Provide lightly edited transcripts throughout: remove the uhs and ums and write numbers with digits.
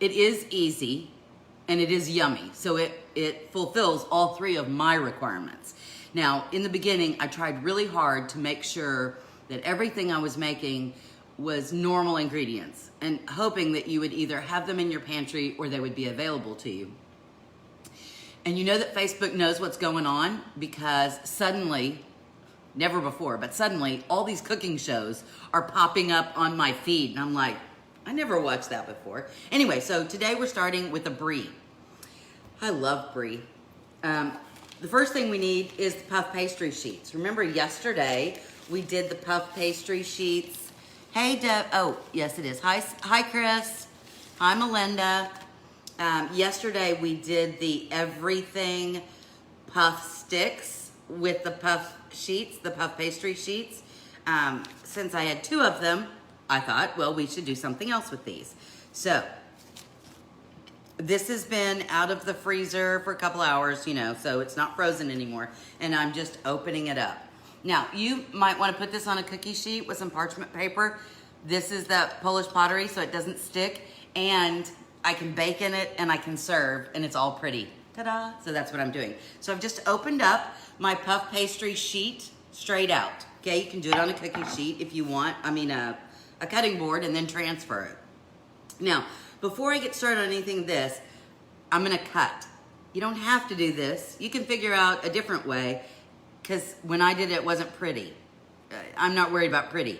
it is easy and it is yummy. So it fulfills all three of my requirements. Now, in the beginning, I tried really hard to make sure that everything I was making was normal ingredients and hoping that you would either have them in your pantry or they would be available to you. And you know that Facebook knows what's going on because suddenly, never before, but suddenly all these cooking shows are popping up on my feed. And I'm like, I never watched that before. Anyway, so today we're starting with a Brie. I love Brie. The first thing we need is the puff pastry sheets. Remember yesterday we did the puff pastry sheets. Hey, Deb. Oh, yes, it is. Hi, Chris. Hi, Melinda. Yesterday we did the everything puff sticks with the puff sheets, the puff pastry sheets. Since I had two of them, I thought, well, we should do something else with these. So this has been out of the freezer for a couple hours, you know, so it's not frozen anymore. And I'm just opening it up. Now, you might want to put this on a cookie sheet with some parchment paper. This is the Polish pottery, so it doesn't stick. And I can bake in it and I can serve, and it's all pretty. Ta-da! So that's what I'm doing. So I've just opened up my puff pastry sheet straight out. Okay, you can do it on a cookie sheet if you want. I mean, a cutting board, and then transfer it. Now, before I get started on anything of this, I'm gonna cut. You don't have to do this. You can figure out a different way, because when I did it, it wasn't pretty. I'm not worried about pretty.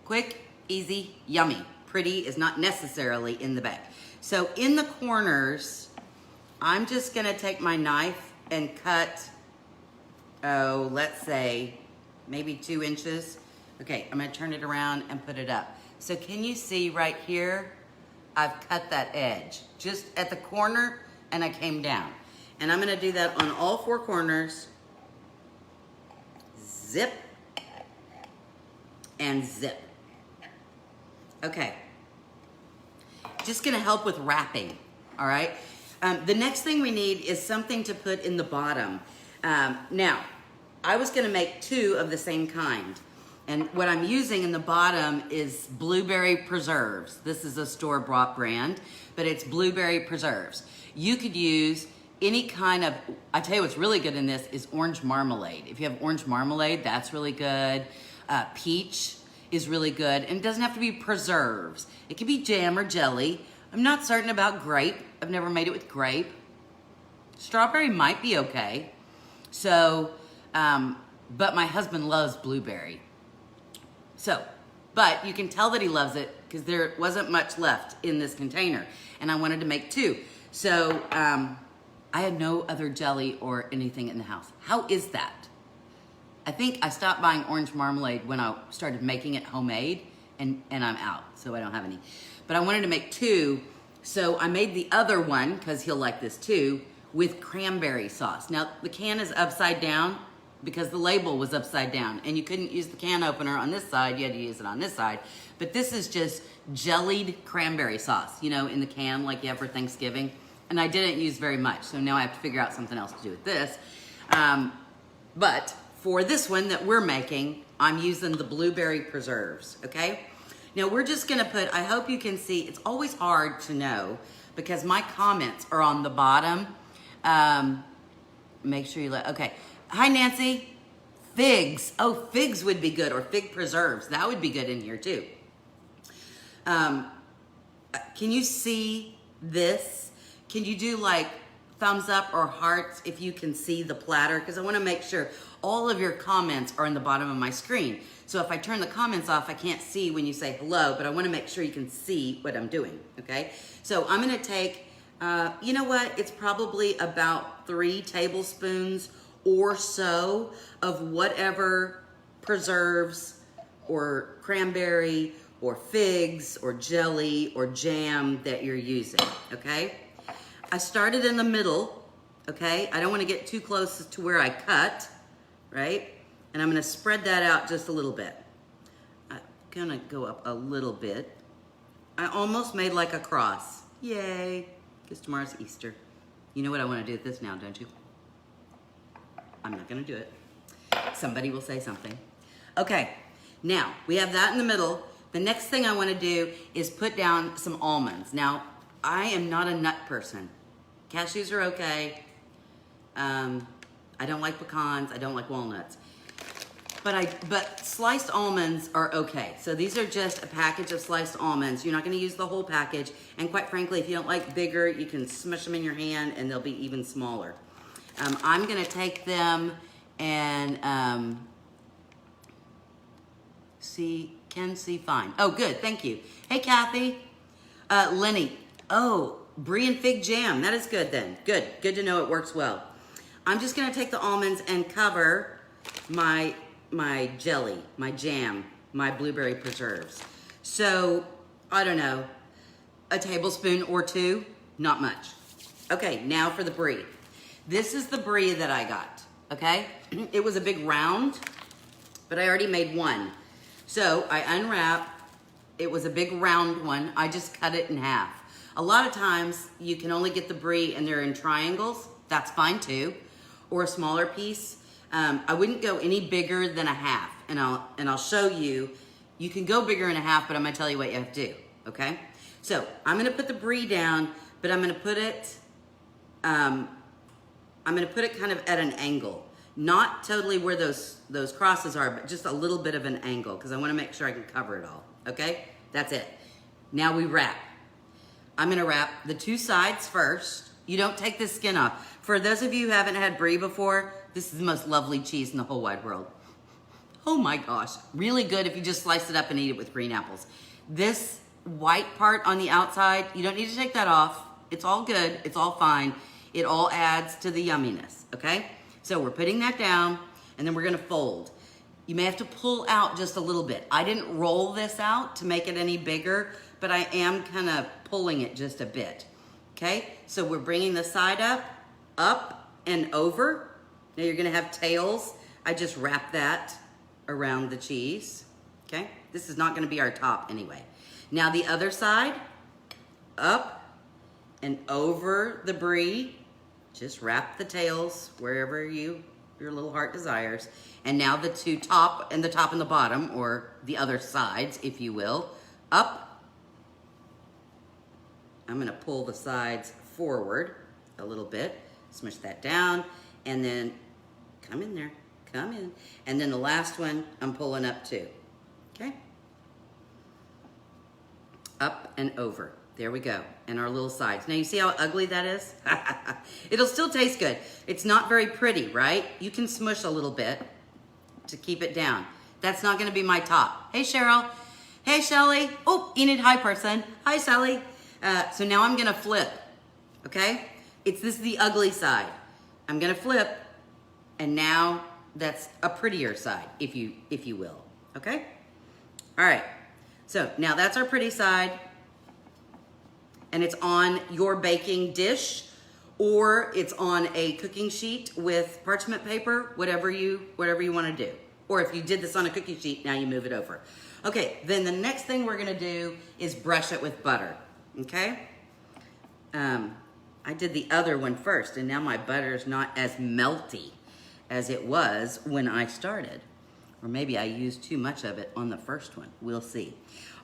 Quick, easy, yummy. Pretty is not necessarily in the bag. So in the corners, I'm just gonna take my knife and cut, oh, let's say maybe 2 inches. Okay, I'm gonna turn it around and put it up. So can you see right here? I've cut that edge just at the corner and I came down. And I'm gonna do that on all 4 corners. Zip and zip. Okay. Just gonna help with wrapping, all right? The next thing we need is something to put in the bottom. Now, I was gonna make 2 of the same kind. And what I'm using in the bottom is blueberry preserves. This is a store-bought brand, but it's blueberry preserves. You could use any kind of, I tell you what's really good in this is orange marmalade. If you have orange marmalade, that's really good. Peach is really good, and it doesn't have to be preserves. It could be jam or jelly. I'm not certain about grape. I've never made it with grape. Strawberry might be okay. So, but my husband loves blueberry. So, but you can tell that he loves it because there wasn't much left in this container, and I wanted to make 2. So, I had no other jelly or anything in the house. How is that? I think I stopped buying orange marmalade when I started making it homemade, and I'm out, so I don't have any. But I wanted to make 2, so I made the other one, because he'll like this too, with cranberry sauce. Now, the can is upside down because the label was upside down, and you couldn't use the can opener on this side, you had to use it on this side. But this is just jellied cranberry sauce, you know, in the can like you have for Thanksgiving. And I didn't use very much, so now I have to figure out something else to do with this. But for this one that we're making, I'm using the blueberry preserves, okay? Now we're just gonna put, I hope you can see, it's always hard to know because my comments are on the bottom. Make sure you let, okay. Hi, Nancy. Figs. Oh, figs would be good, or fig preserves. That would be good in here too. Can you see this? Can you do like thumbs up or hearts if you can see the platter? Because I want to make sure all of your comments are in the bottom of my screen. So if I turn the comments off, I can't see when you say hello, but I want to make sure you can see what I'm doing, okay? So I'm going to take, you know what? It's probably about 3 tablespoons or so of whatever preserves or cranberry or figs or jelly or jam that you're using, okay? I started in the middle, okay? I don't want to get too close to where I cut, right? And I'm going to spread that out just a little bit. I'm going to go up a little bit. I almost made like a cross. Yay, because tomorrow's Easter. You know what I want to do with this now, don't you? I'm not gonna do it. Somebody will say something. Okay, now we have that in the middle. The next thing I wanna do is put down some almonds. Now, I am not a nut person. Cashews are okay. I don't like pecans. I don't like walnuts. But sliced almonds are okay. So these are just a package of sliced almonds. You're not gonna use the whole package. And quite frankly, if you don't like bigger, you can smush them in your hand and they'll be even smaller. I'm gonna take them and can see fine. Oh, good, thank you. Hey, Kathy. Lenny. Oh, Brie and fig jam. That is good then. Good to know it works well. I'm just gonna take the almonds and cover my jelly, my jam, my blueberry preserves. So, I don't know, a tablespoon or two, not much. Okay, now for the Brie. This is the Brie that I got, okay? It was a big round, but I already made one. So I unwrap, it was a big round one. I just cut it in half. A lot of times you can only get the Brie and they're in triangles. That's fine too, or a smaller piece. I wouldn't go any bigger than a half, and I'll show you. You can go bigger than a half, but I'm gonna tell you what you have to do, okay? So I'm gonna put the Brie down, but I'm gonna put it kind of at an angle. Not totally where those crosses are, but just a little bit of an angle, because I wanna make sure I can cover it all, okay? That's it. Now we wrap. I'm gonna wrap the two sides first. You don't take the skin off. For those of you who haven't had Brie before, this is the most lovely cheese in the whole wide world. Oh my gosh, really good if you just slice it up and eat it with green apples. This white part on the outside, you don't need to take that off. It's all good, it's all fine. It all adds to the yumminess, okay? So we're putting that down, and then we're gonna fold. You may have to pull out just a little bit. I didn't roll this out to make it any bigger, but I am kind of pulling it just a bit, okay? So we're bringing the side up and over. Now you're gonna have tails. I just wrap that around the cheese, okay? This is not gonna be our top anyway. Now the other side, up and over the Brie. Just wrap the tails wherever your little heart desires. And now the top and the bottom, or the other sides, if you will, up. I'm gonna pull the sides forward a little bit, smush that down, and then come in there, come in. And then the last one, I'm pulling up too, okay? Up and over. There we go, and our little sides. Now you see how ugly that is? It'll still taste good. It's not very pretty, right? You can smush a little bit to keep it down. That's not gonna be my top. Hey, Cheryl. Hey, Shelly. Oh, Enid, hi, person. Hi, Shelly. So now I'm gonna flip, okay? This is the ugly side. I'm gonna flip, and now that's a prettier side, if you will, okay? All right, so now that's our pretty side, and it's on your baking dish, or it's on a cooking sheet with parchment paper, whatever you wanna do. Or if you did this on a cookie sheet, now you move it over. Okay, then the next thing we're gonna do is brush it with butter, okay? I did the other one first, and now my butter is not as melty as it was when I started. Or maybe I used too much of it on the first one, we'll see.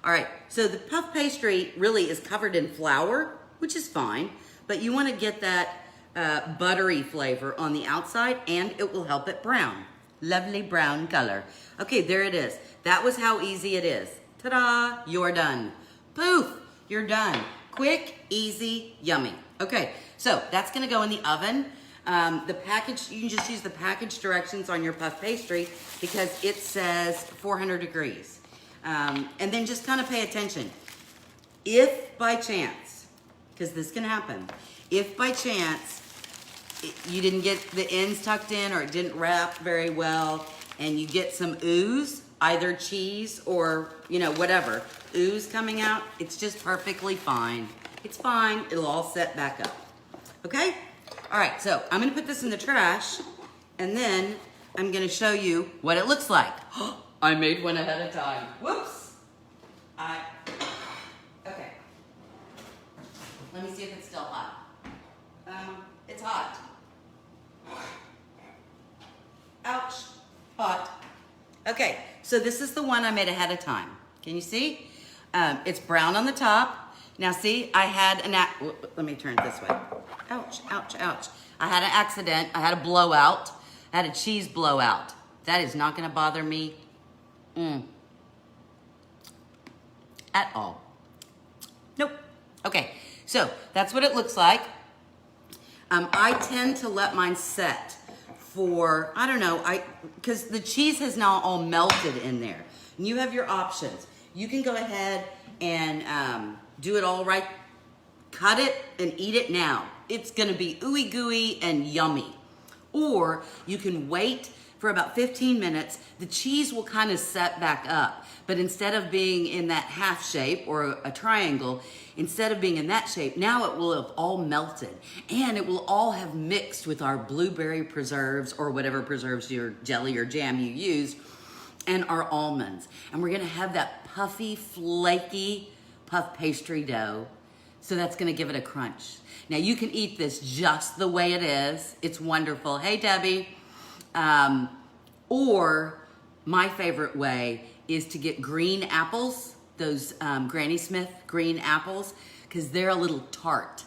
All right, so the puff pastry really is covered in flour, which is fine, but you wanna get that buttery flavor on the outside, and it will help it brown. Lovely brown color. Okay, there it is. That was how easy it is. Ta-da, you're done. Poof, you're done. Quick, easy, yummy. Okay, so that's gonna go in the oven. The package, you can just use the package directions on your puff pastry because it says 400 degrees. And then just kind of pay attention. If by chance, because this can happen, if by chance you didn't get the ends tucked in or it didn't wrap very well and you get some ooze, either cheese or, whatever, ooze coming out, it's just perfectly fine. It's fine, it'll all set back up. Okay? All right, so I'm gonna put this in the trash and then I'm gonna show you what it looks like. I made one ahead of time. Whoops. Okay. Let me see if it's still hot. It's hot. Ouch, hot. Okay, so this is the one I made ahead of time. Can you see? It's brown on the top. Now see, I had let me turn it this way. Ouch, ouch, ouch. I had an accident. I had a blowout. I had a cheese blowout. That is not gonna bother me at all. Nope. Okay, so that's what it looks like. I tend to let mine set for, I don't know, because the cheese has now all melted in there. And you have your options. You can go ahead and do it all right. Cut it and eat it now. It's gonna be ooey gooey and yummy. Or you can wait for about 15 minutes. The cheese will kind of set back up. But instead of being in that half shape or a triangle, instead of being in that shape, now it will have all melted. And it will all have mixed with our blueberry preserves or whatever preserves your jelly or jam you use, and our almonds. And we're gonna have that puffy, flaky puff pastry dough. So that's gonna give it a crunch. Now you can eat this just the way it is. It's wonderful. Hey, Debbie. Or my favorite way is to get green apples, those Granny Smith green apples, because they're a little tart.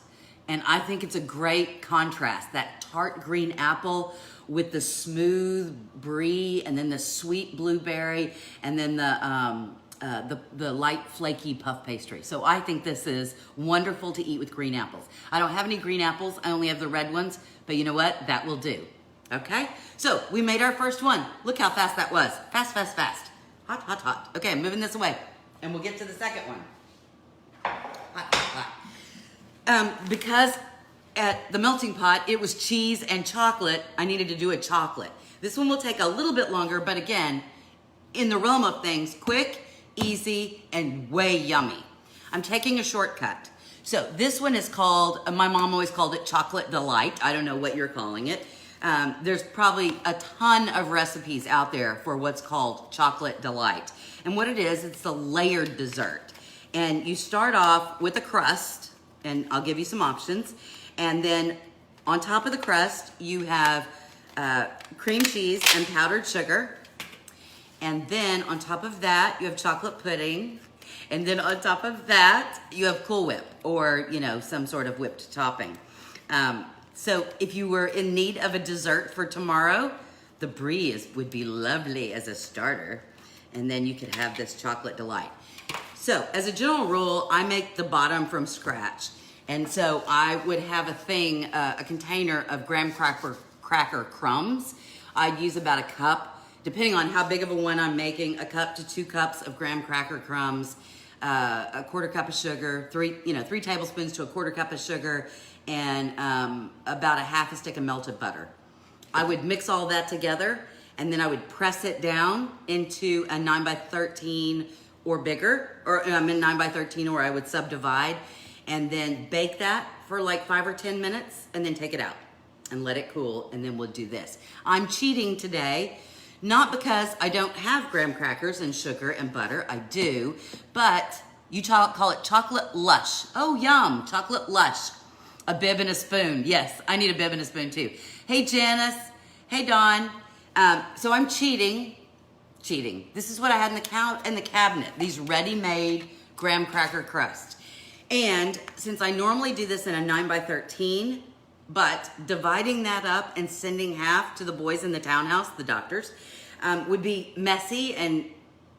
And I think it's a great contrast, that tart green apple with the smooth brie and then the sweet blueberry and then the light flaky puff pastry. So I think this is wonderful to eat with green apples. I don't have any green apples, I only have the red ones, but you know what? That will do. Okay, so we made our first one. Look how fast that was. Fast, fast, fast. Hot, hot, hot. Okay, I'm moving this away and we'll get to the second one. Hot, hot, hot. Because at the melting pot, it was cheese and chocolate, I needed to do a chocolate. This one will take a little bit longer, but again, in the realm of things, quick, easy, and way yummy. I'm taking a shortcut. So this one is called, my mom always called it Chocolate Delight. I don't know what you're calling it. There's probably a ton of recipes out there for what's called Chocolate Delight. And what it is, it's a layered dessert. And you start off with a crust, and I'll give you some options. And then on top of the crust, you have cream cheese and powdered sugar. And then on top of that, you have chocolate pudding. And then on top of that, you have Cool Whip or, you know, some sort of whipped topping. So if you were in need of a dessert for tomorrow, the Brie would be lovely as a starter. And then you could have this Chocolate Delight. So as a general rule, I make the bottom from scratch. And so I would have a container of graham cracker crumbs. I'd use about a cup, depending on how big of a one I'm making, a cup to 2 cups of graham cracker crumbs, a 1/4 cup of sugar, 3 tablespoons to a 1/4 cup of sugar, and about a 1/2 stick of melted butter. I would mix all that together, and then I would press it down into a 9x13 or bigger, or 9x13, or I would subdivide, and then bake that for like 5 or 10 minutes, and then take it out and let it cool, and then we'll do this. I'm cheating today, not because I don't have graham crackers and sugar and butter, I do, but you call it chocolate lush. Oh, yum, chocolate lush. A bib and a spoon. Yes, I need a bib and a spoon too. Hey, Janice. Hey, Dawn. So I'm cheating. This is what I had in the cabinet, these ready-made graham cracker crust. And since I normally do this in a 9x13, but dividing that up and sending half to the boys in the townhouse, the doctors, would be messy and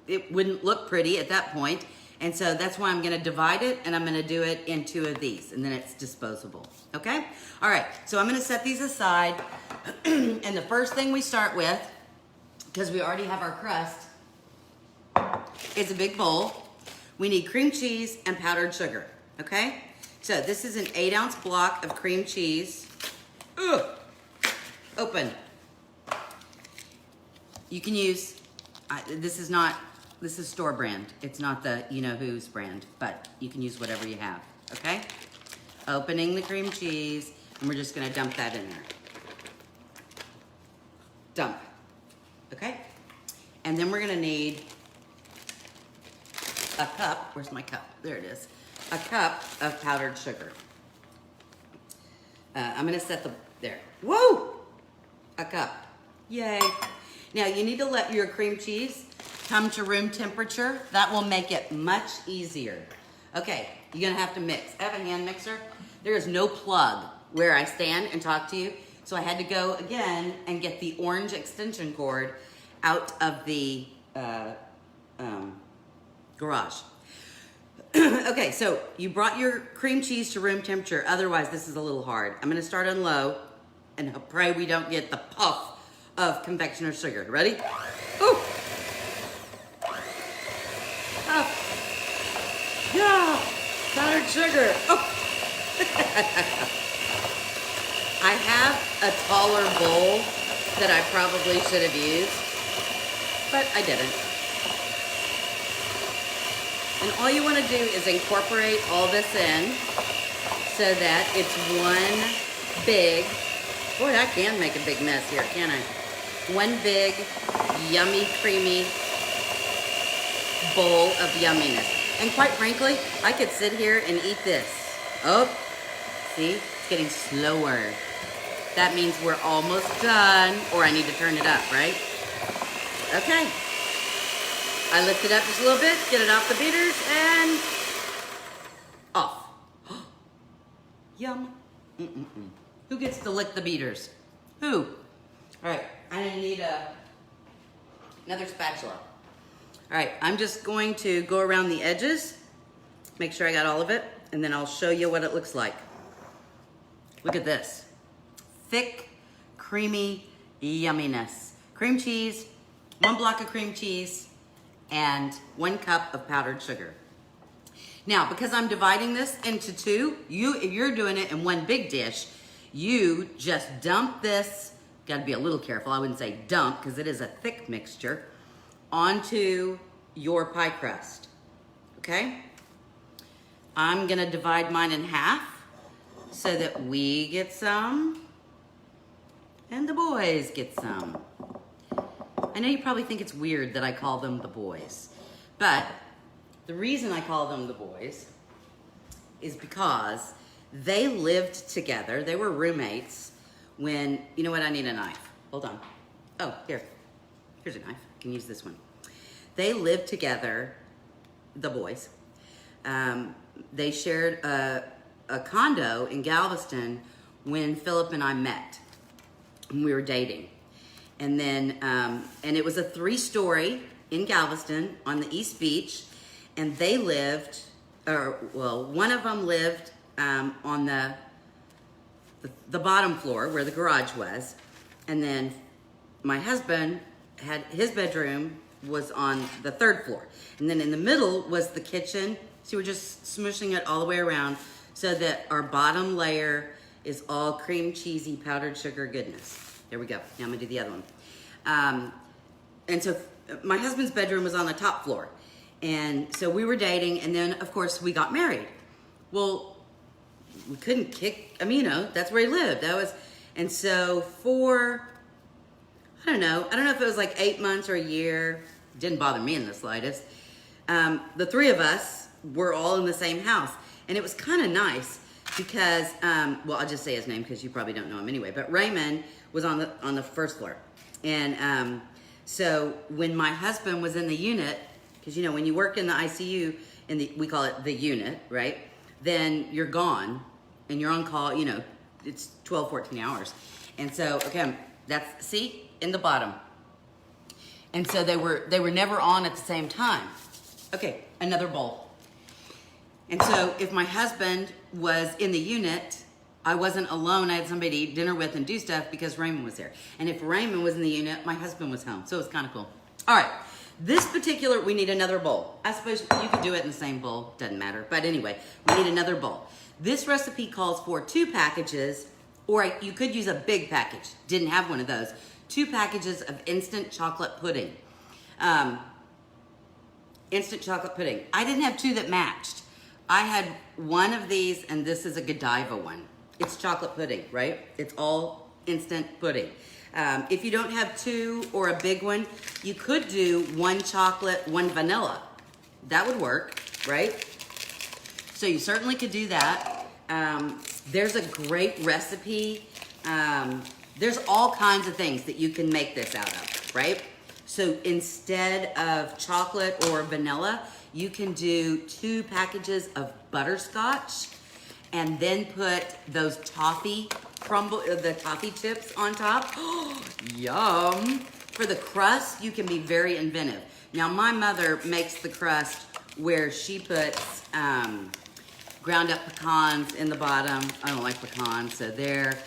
it wouldn't look pretty at that point. And so that's why I'm gonna divide it, and I'm gonna do it in 2 of these, and then it's disposable, okay? All right, so I'm gonna set these aside. And the first thing we start with, because we already have our crust, is a big bowl. We need cream cheese and powdered sugar, okay? So this is an 8-ounce block of cream cheese. Ugh. Open. You can use, this is store brand. It's not the you-know-who's brand, but you can use whatever you have, okay? Opening the cream cheese, and we're just gonna dump that in there. Dump, okay? And then we're gonna need a cup, where's my cup? There it is. A cup of powdered sugar. I'm gonna set there. Whoa! A cup, yay. Now you need to let your cream cheese come to room temperature. That will make it much easier. Okay, you're gonna have to mix. I have a hand mixer. There is no plug where I stand and talk to you, so I had to go again and get the orange extension cord out of the garage. Okay, so you brought your cream cheese to room temperature. Otherwise, this is a little hard. I'm gonna start on low and pray we don't get the puff of confectioner's sugar. Ready? Ooh. Oh. Yeah, powdered sugar. Oh. I have a taller bowl that I probably should have used, but I didn't. And all you want to do is incorporate all this in so that it's one big, boy, I can make a big mess here, can't I? One big, yummy, creamy bowl of yumminess. And quite frankly, I could sit here and eat this. Oh, see, it's getting slower. That means we're almost done, or I need to turn it up, right? Okay. I lift it up just a little bit, get it off the beaters, and off. Yum. Who gets to lick the beaters? Who? All right, I need another spatula. All right, I'm just going to go around the edges, make sure I got all of it, and then I'll show you what it looks like. Look at this. Thick, creamy yumminess. Cream cheese, 1 block of cream cheese, and 1 cup of powdered sugar. Now, because I'm dividing this into 2, if you're doing it in 1 big dish, you just dump this, gotta be a little careful, I wouldn't say dump, because it is a thick mixture, onto your pie crust, okay? I'm gonna divide mine in half so that we get some and the boys get some. I know you probably think it's weird that I call them the boys, but the reason I call them the boys is because they lived together. They were roommates when, you know what, I need a knife. Hold on. Oh, here's a knife. I can use this one. They lived together, the boys. They shared a condo in Galveston when Philip and I met, when we were dating. And then, and it was a 3-story in Galveston on the East Beach, and they lived, or well, one of them lived on the bottom floor where the garage was, and then my husband had his bedroom was on the 3rd floor, and then in the middle was the kitchen. So we're just smooshing it all the way around so that our bottom layer is all cream cheesy powdered sugar goodness. There we go. Now I'm gonna do the other one. And so my husband's bedroom was on the top floor. And so we were dating, and then of course we got married. Well, we couldn't kick, I mean, you know, that's where he lived. And so for, I don't know if it was like 8 months or a year, didn't bother me in the slightest. The 3 of us were all in the same house. And it was kind of nice because, well, I'll just say his name because you probably don't know him anyway, but Raymond was on the 1st floor. And so when my husband was in the unit, because you know, when you work in the ICU, we call it the unit, right? Then you're gone and you're on call, you know, it's 12, 14 hours. And so, okay, that's, see, in the bottom. And so they were never on at the same time. Okay, another bowl. And so if my husband was in the unit, I wasn't alone. I had somebody to eat dinner with and do stuff because Raymond was there. And if Raymond was in the unit, my husband was home. So it was kind of cool. All right, this particular, we need another bowl. I suppose you could do it in the same bowl, doesn't matter. But anyway, we need another bowl. This recipe calls for 2 packages, or you could use a big package. Didn't have one of those. 2 packages of instant chocolate pudding. Instant chocolate pudding. I didn't have 2 that matched. I had one of these, and this is a Godiva one. It's chocolate pudding, right? It's all instant pudding. If you don't have 2 or a big one, you could do 1 chocolate, 1 vanilla. That would work, right? So you certainly could do that. There's a great recipe. There's all kinds of things that you can make this out of, right? So instead of chocolate or vanilla, you can do 2 packages of butterscotch and then put those toffee the toffee chips on top. Yum. For the crust, you can be very inventive. Now, my mother makes the crust where she puts ground up pecans in the bottom. I don't like pecans, so there.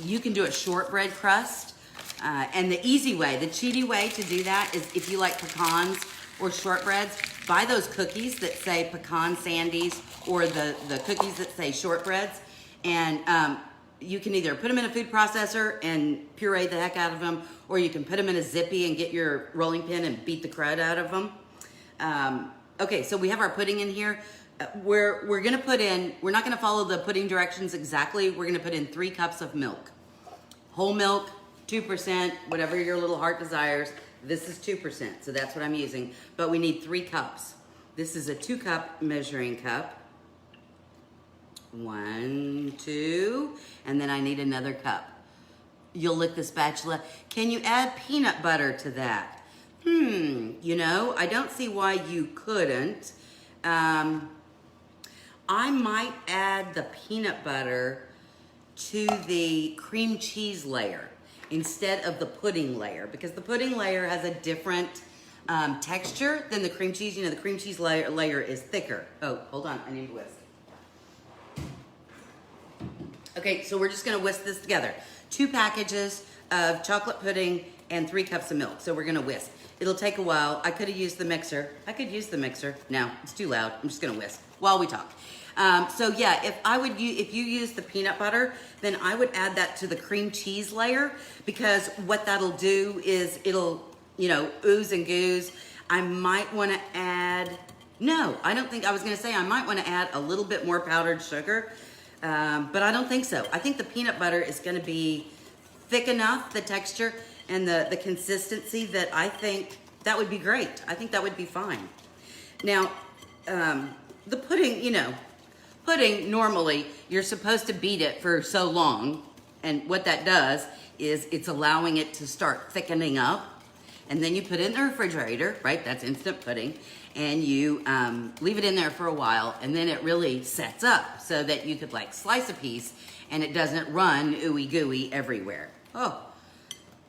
You can do a shortbread crust. And the easy way, the cheaty way to do that is if you like pecans or shortbreads, buy those cookies that say pecan sandies or the cookies that say shortbreads. And you can either put them in a food processor and puree the heck out of them, or you can put them in a Zippy and get your rolling pin and beat the crud out of them. Okay, so we have our pudding in here. We're gonna put in, we're not gonna follow the pudding directions exactly. We're gonna put in 3 cups of milk. Whole milk, 2%, whatever your little heart desires. This is 2%, so that's what I'm using. But we need 3 cups. This is a 2-cup measuring cup. 1, 2, and then I need another cup. You'll lick the spatula. Can you add peanut butter to that? You know, I don't see why you couldn't. I might add the peanut butter to the cream cheese layer instead of the pudding layer, because the pudding layer has a different texture than the cream cheese. You know, the cream cheese layer is thicker. Oh, hold on, I need to whisk. Okay, so we're just gonna whisk this together. 2 packages of chocolate pudding and 3 cups of milk. So we're gonna whisk. It'll take a while. I could have used the mixer. I could use the mixer. No, it's too loud. I'm just gonna whisk while we talk. So yeah, if you use the peanut butter, then I would add that to the cream cheese layer, because what that'll do is it'll, you know, ooze and goose. I might wanna add, no, I don't think, I was gonna say I might wanna add a little bit more powdered sugar, but I don't think so. I think the peanut butter is gonna be thick enough, the texture and the consistency, that I think that would be great. I think that would be fine. Now, the pudding, you know, pudding, normally, you're supposed to beat it for so long, and what that does is it's allowing it to start thickening up, and then you put it in the refrigerator, right? That's instant pudding, and you leave it in there for a while, and then it really sets up so that you could like slice a piece, and it doesn't run ooey gooey everywhere. Oh,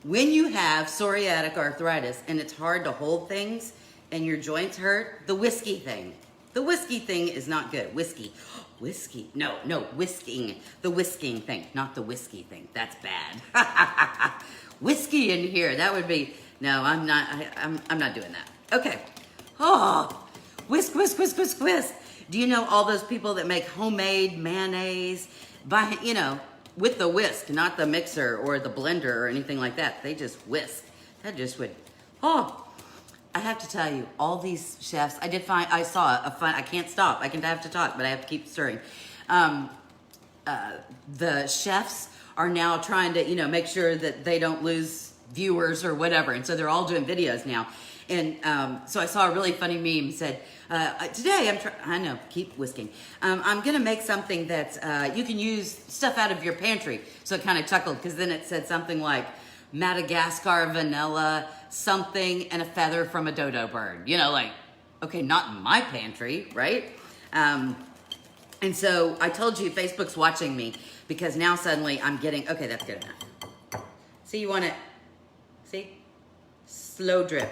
when you have psoriatic arthritis and it's hard to hold things and your joints hurt, the whiskey thing is not good. Whiskey, no, whisking. The whisking thing, not the whiskey thing. That's bad. Whiskey in here, that would be, no, I'm not doing that. Okay. Oh, whisk. Do you know all those people that make homemade mayonnaise by, you know, with the whisk, not the mixer or the blender or anything like that? They just whisk. That just would, oh. I have to tell you, all these chefs, I saw a fun, I can't stop. I have to talk, but I have to keep stirring. The chefs are now trying to, you know, make sure that they don't lose viewers or whatever. And so they're all doing videos now. And so I saw a really funny meme said, today I know, keep whisking. I'm gonna make something that's, you can use stuff out of your pantry. So it kind of chuckled, because then it said something like Madagascar vanilla, something, and a feather from a dodo bird. You know, like, okay, not in my pantry, right? And so I told you Facebook's watching me, because now suddenly I'm getting, okay, that's good enough. See, you want it, see? Slow drip.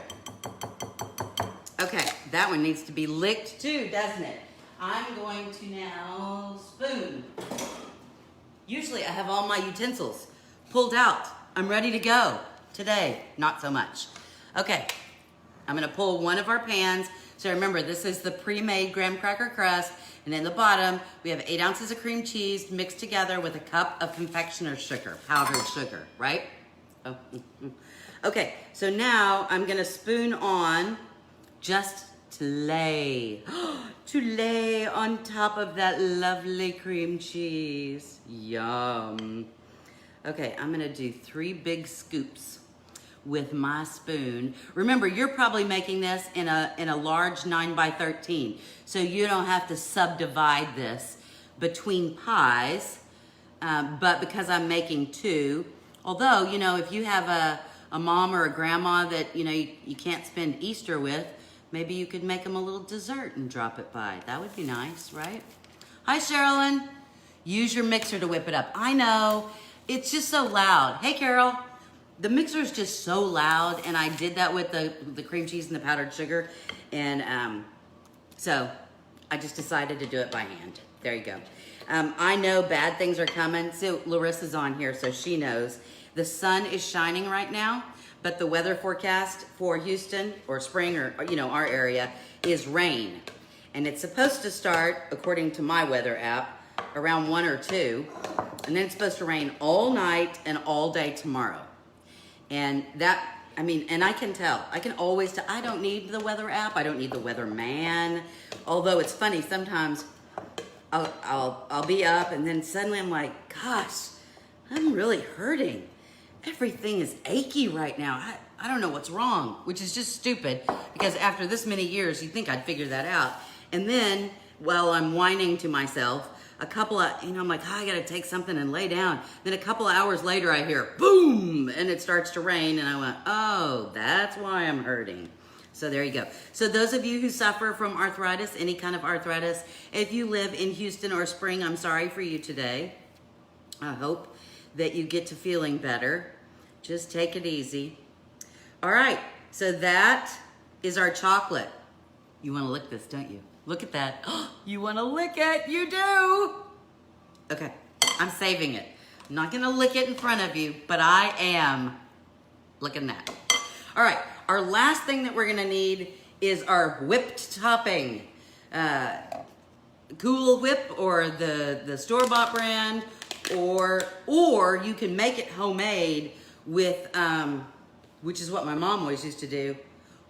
Okay, that one needs to be licked too, doesn't it? I'm going to now spoon. Usually I have all my utensils pulled out. I'm ready to go. Today, not so much. Okay, I'm gonna pull one of our pans. So remember, this is the pre-made graham cracker crust, and in the bottom, we have 8 ounces of cream cheese mixed together with a cup of confectioner's sugar, powdered sugar, right? Oh. Okay, so now I'm gonna spoon on just to lay on top of that lovely cream cheese. Yum. Okay, I'm gonna do 3 big scoops with my spoon. Remember, you're probably making this in a large 9x13, so you don't have to subdivide this between pies, but because I'm making 2, although, you know, if you have a mom or a grandma that, you know, you can't spend Easter with, maybe you could make them a little dessert and drop it by. That would be nice, right? Hi, Sherilyn. Use your mixer to whip it up. I know, it's just so loud. Hey, Carol. The mixer is just so loud, and I did that with the cream cheese and the powdered sugar, and so I just decided to do it by hand. There you go. I know bad things are coming. So Larissa's on here, so she knows. The sun is shining right now, but the weather forecast for Houston or spring or our area is rain. And it's supposed to start, according to my weather app, around 1 or 2. And then it's supposed to rain all night and all day tomorrow. And that, and I can tell. I can always tell. I don't need the weather app. I don't need the weather man. Although it's funny, sometimes I'll be up and then suddenly I'm like, gosh, I'm really hurting. Everything is achy right now. I don't know what's wrong, which is just stupid because after this many years, you'd think I'd figure that out. And then while I'm whining to myself, a couple of, I'm like, I gotta take something and lay down. Then a couple of hours later, I hear boom, and it starts to rain. And I went, oh, that's why I'm hurting. So there you go. So those of you who suffer from arthritis, any kind of arthritis, if you live in Houston or Spring, I'm sorry for you today. I hope that you get to feeling better. Just take it easy. All right, so that is our chocolate. You wanna lick this, don't you? Look at that. You wanna lick it, you do. Okay, I'm saving it. I'm not gonna lick it in front of you, but I am licking that. All right, our last thing that we're gonna need is our whipped topping. Cool Whip or the store-bought brand, or you can make it homemade with, which is what my mom always used to do.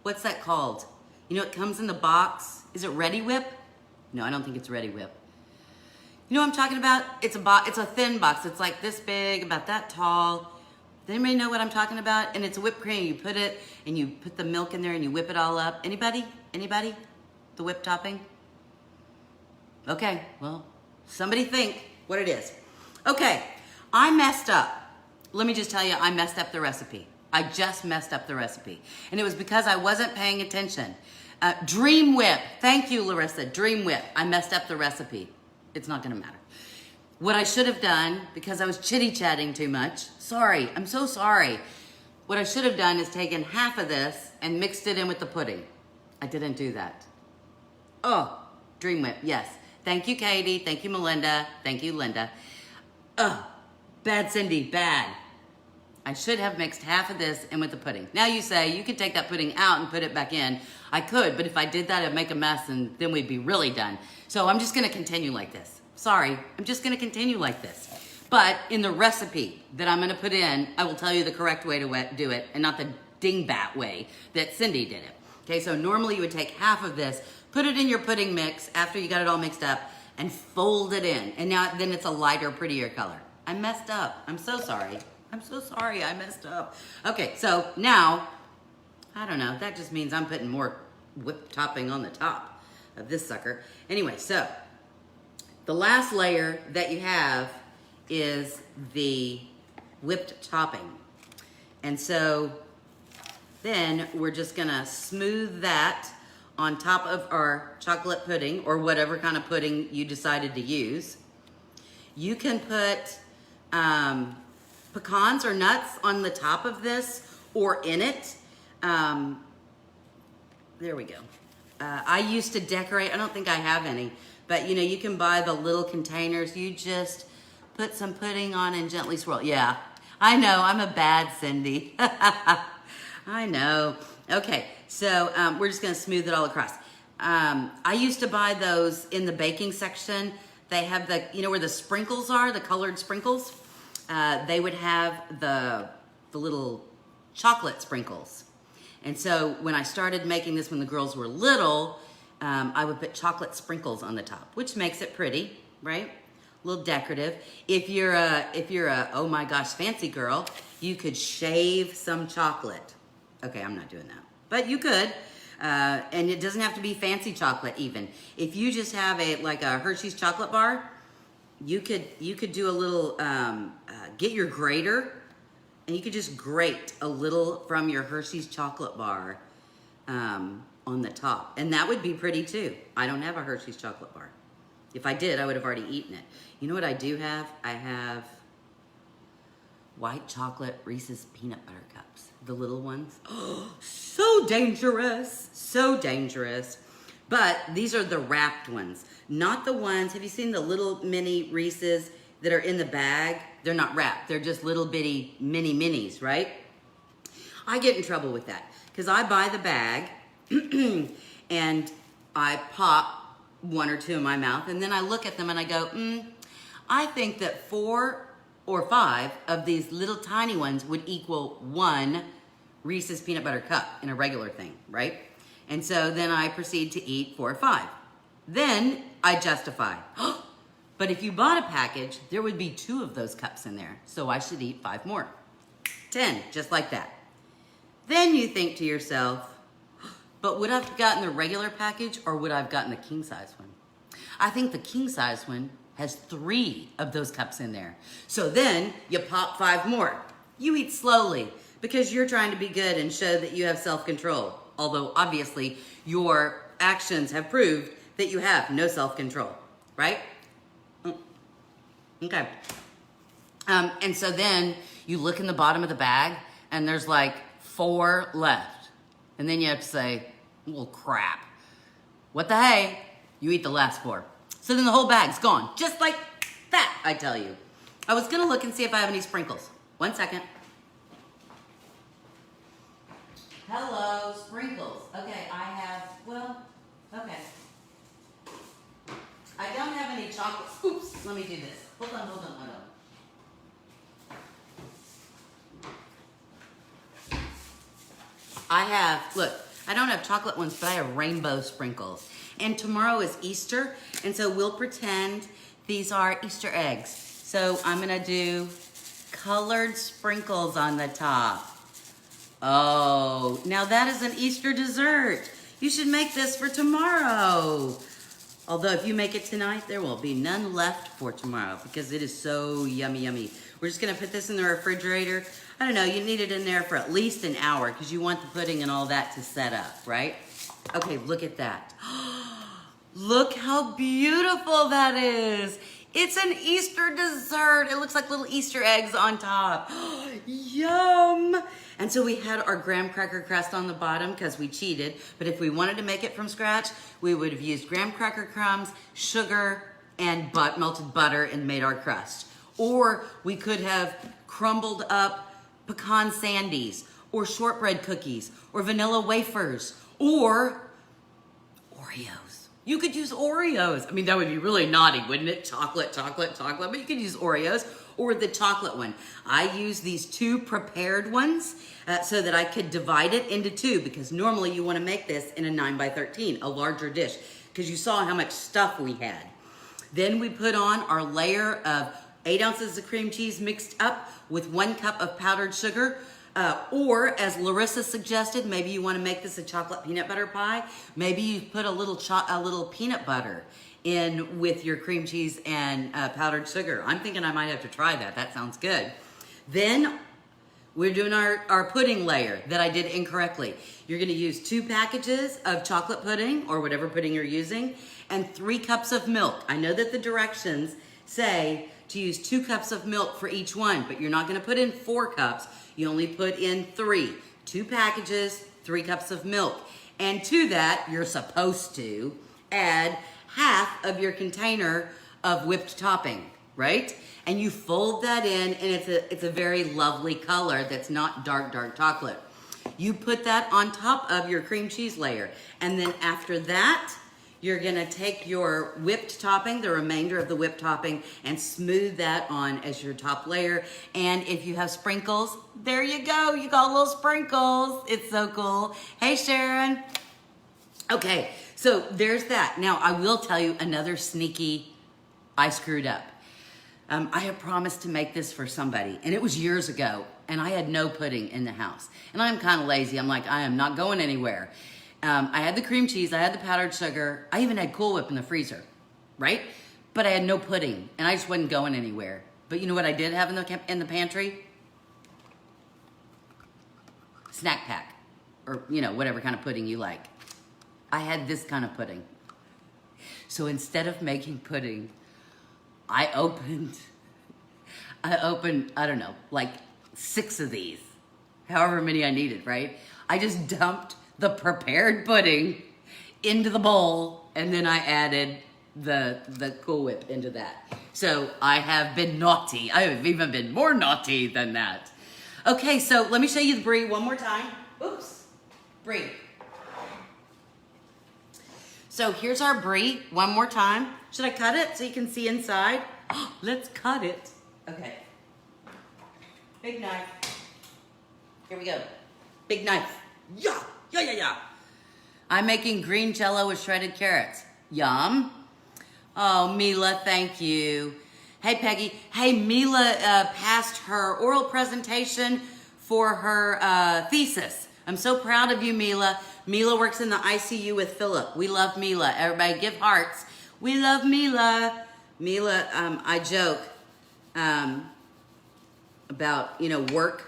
What's that called? It comes in the box. Is it Ready Whip? No, I don't think it's Ready Whip. You know what I'm talking about? It's a thin box. It's like this big, about that tall. Does anybody know what I'm talking about? And it's whipped cream. You put it, and you put the milk in there, and you whip it all up. Anybody? Anybody? The whipped topping? Okay, well, somebody think what it is. Okay, I messed up. Let me just tell you, I messed up the recipe. I just messed up the recipe. And it was because I wasn't paying attention. Dream Whip. Thank you, Larissa. Dream Whip. I messed up the recipe. It's not gonna matter. What I should have done, because I was chitty-chatting too much, sorry, I'm so sorry. What I should have done is taken half of this and mixed it in with the pudding. I didn't do that. Oh, Dream Whip, yes. Thank you, Katie. Thank you, Melinda. Thank you, Linda. Oh, bad Cindy, bad. I should have mixed half of this in with the pudding. Now you say you could take that pudding out and put it back in. I could, but if I did that, I'd make a mess and then we'd be really done. So I'm just gonna continue like this. Sorry, I'm just gonna continue like this. But in the recipe that I'm gonna put in, I will tell you the correct way to do it and not the dingbat way that Cindy did it. Okay, so normally you would take half of this, put it in your pudding mix after you got it all mixed up and fold it in. And now then it's a lighter, prettier color. I messed up, I'm so sorry. I'm so sorry, I messed up. Okay, so now, I don't know, that just means I'm putting more whipped topping on the top of this sucker. Anyway, so the last layer that you have is the whipped topping. And so then we're just gonna smooth that on top of our chocolate pudding or whatever kind of pudding you decided to use. You can put pecans or nuts on the top of this or in it. There we go. I used to decorate, I don't think I have any, but you can buy the little containers. You just put some pudding on and gently swirl. Yeah, I know, I'm a bad Cindy. I know. Okay, so we're just gonna smooth it all across. I used to buy those in the baking section. They have the, where the sprinkles are, the colored sprinkles. They would have the little chocolate sprinkles. And so when I started making this when the girls were little, I would put chocolate sprinkles on the top, which makes it pretty, right? A little decorative. If you're a oh my gosh fancy girl, you could shave some chocolate. Okay, I'm not doing that, but you could. And it doesn't have to be fancy chocolate even. If you just have like a Hershey's chocolate bar, you could do a little, get your grater, and you could just grate a little from your Hershey's chocolate bar on the top. And that would be pretty too. I don't have a Hershey's chocolate bar. If I did, I would have already eaten it. You know what I do have? I have white chocolate Reese's peanut butter cups. The little ones. Oh, so dangerous. So dangerous. But these are the wrapped ones. Not the ones, have you seen the little mini Reese's that are in the bag? They're not wrapped. They're just little bitty mini minis, right? I get in trouble with that because I buy the bag and I pop one or two in my mouth, and then I look at them and I go, I think that 4 or 5 of these little tiny ones would equal 1 Reese's peanut butter cup in a regular thing, right? And so then I proceed to eat 4 or 5. Then I justify, but if you bought a package, there would be 2 of those cups in there, so I should eat 5 more. 10, just like that. Then you think to yourself, but would I have gotten the regular package or would I have gotten the king size one? I think the king size one has 3 of those cups in there. So then you pop 5 more. You eat slowly because you're trying to be good and show that you have self-control. Although obviously your actions have proved that you have no self-control, right? Okay. And so then you look in the bottom of the bag and there's like 4 left. And then you have to say, well, crap. What the hey? You eat the last 4. So then the whole bag's gone. Just like that, I tell you. I was gonna look and see if I have any sprinkles. 1 second. Hello, sprinkles. Okay, I have, well, okay. I don't have any chocolate. Oops, let me do this. Hold on. I have, look, I don't have chocolate ones, but I have rainbow sprinkles. And tomorrow is Easter, and so we'll pretend these are Easter eggs. So I'm gonna do colored sprinkles on the top. Oh, now that is an Easter dessert. You should make this for tomorrow. Although if you make it tonight, there will be none left for tomorrow because it is so yummy, yummy. We're just gonna put this in the refrigerator. I don't know, you need it in there for at least an hour because you want the pudding and all that to set up, right? Okay, look at that. Look how beautiful that is. It's an Easter dessert. It looks like little Easter eggs on top. Yum. And so we had our graham cracker crust on the bottom because we cheated. But if we wanted to make it from scratch, we would have used graham cracker crumbs, sugar, and melted butter and made our crust. Or we could have crumbled up pecan sandies, or shortbread cookies, or vanilla wafers, or Oreos. You could use Oreos. I mean, that would be really naughty, wouldn't it? Chocolate, but you could use Oreos or the chocolate one. I use these 2 prepared ones so that I could divide it into 2 because normally you want to make this in a 9x13, a larger dish, because you saw how much stuff we had. Then we put on our layer of 8 ounces of cream cheese mixed up with 1 cup of powdered sugar. Or as Larissa suggested, maybe you want to make this a chocolate peanut butter pie. Maybe you put a little peanut butter in with your cream cheese and powdered sugar. I'm thinking I might have to try that. That sounds good. Then we're doing our pudding layer that I did incorrectly. You're going to use 2 packages of chocolate pudding or whatever pudding you're using and 3 cups of milk. I know that the directions say to use 2 cups of milk for each one, but you're not going to put in 4 cups. You only put in 3. 2 packages, 3 cups of milk. And to that, you're supposed to add half of your container of whipped topping, right? And you fold that in, and it's a very lovely color that's not dark chocolate. You put that on top of your cream cheese layer. And then after that, you're gonna take your whipped topping, the remainder of the whipped topping, and smooth that on as your top layer. And if you have sprinkles, there you go. You got little sprinkles. It's so cool. Hey, Sharon. Okay, so there's that. Now, I will tell you another sneaky, I screwed up. I had promised to make this for somebody, and it was years ago, and I had no pudding in the house. And I'm kind of lazy. I'm like, I am not going anywhere. I had the cream cheese, I had the powdered sugar, I even had Cool Whip in the freezer, right? But I had no pudding, and I just wasn't going anywhere. But you know what I did have in the pantry? Snack pack, or you know, whatever kind of pudding you like. I had this kind of pudding. So instead of making pudding, I opened, I don't know, like 6 of these, however many I needed, right? I just dumped the prepared pudding into the bowl, and then I added the Cool Whip into that. So I have been naughty. I have even been more naughty than that. Okay, so let me show you the Brie one more time. Oops, Brie. So here's our Brie one more time. Should I cut it so you can see inside? Let's cut it. Okay. Big knife. Here we go. Big knife. Yeah, yeah, yeah, yeah. I'm making green Jello with shredded carrots. Yum. Oh, Mila, thank you. Hey, Peggy. Hey, Mila passed her oral presentation for her thesis. I'm so proud of you, Mila. Mila works in the ICU with Philip. We love Mila. Everybody give hearts. We love Mila. Mila, I joke about, you know, work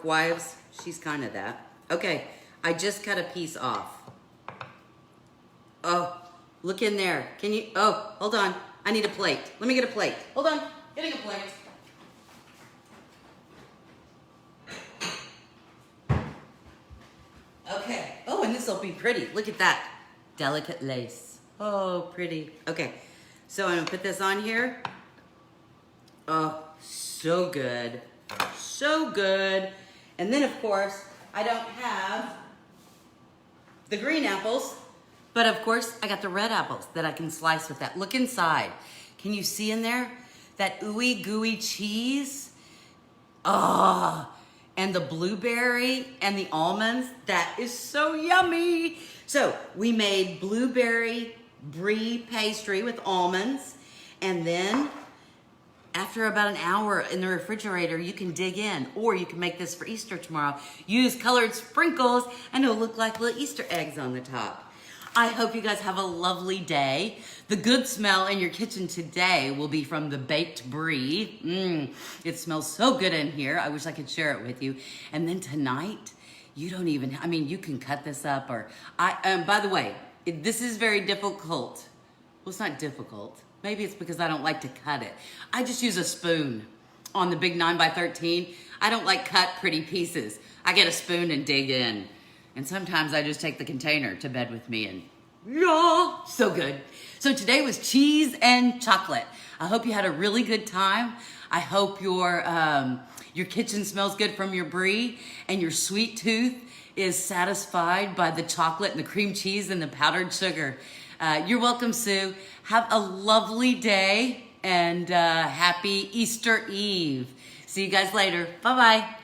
wives. She's kind of that. Okay, I just cut a piece off. Oh, look in there. Can you, oh, hold on. I need a plate. Let me get a plate. Hold on, getting a plate. Okay, oh, and this will be pretty. Look at that. Delicate lace. Oh, pretty. Okay, so I'm gonna put this on here. Oh, so good. So good. And then, of course, I don't have the green apples, but of course, I got the red apples that I can slice with that. Look inside. Can you see in there? That ooey gooey cheese? Oh, and the blueberry and the almonds. That is so yummy. So we made blueberry Brie pastry with almonds, and then after about an hour in the refrigerator, you can dig in, or you can make this for Easter tomorrow. Use colored sprinkles, and it'll look like little Easter eggs on the top. I hope you guys have a lovely day. The good smell in your kitchen today will be from the baked Brie. It smells so good in here. I wish I could share it with you. And then tonight, you don't even, I mean, you can cut this up, or, by the way, this is very difficult. Well, it's not difficult. Maybe it's because I don't like to cut it. I just use a spoon on the big 9x13. I don't like cut pretty pieces. I get a spoon and dig in. And sometimes I just take the container to bed with me, and yeah, so good. So today was cheese and chocolate. I hope you had a really good time. I hope your kitchen smells good from your Brie, and your sweet tooth is satisfied by the chocolate and the cream cheese and the powdered sugar. You're welcome, Sue. Have a lovely day, and happy Easter Eve. See you guys later. Bye-bye.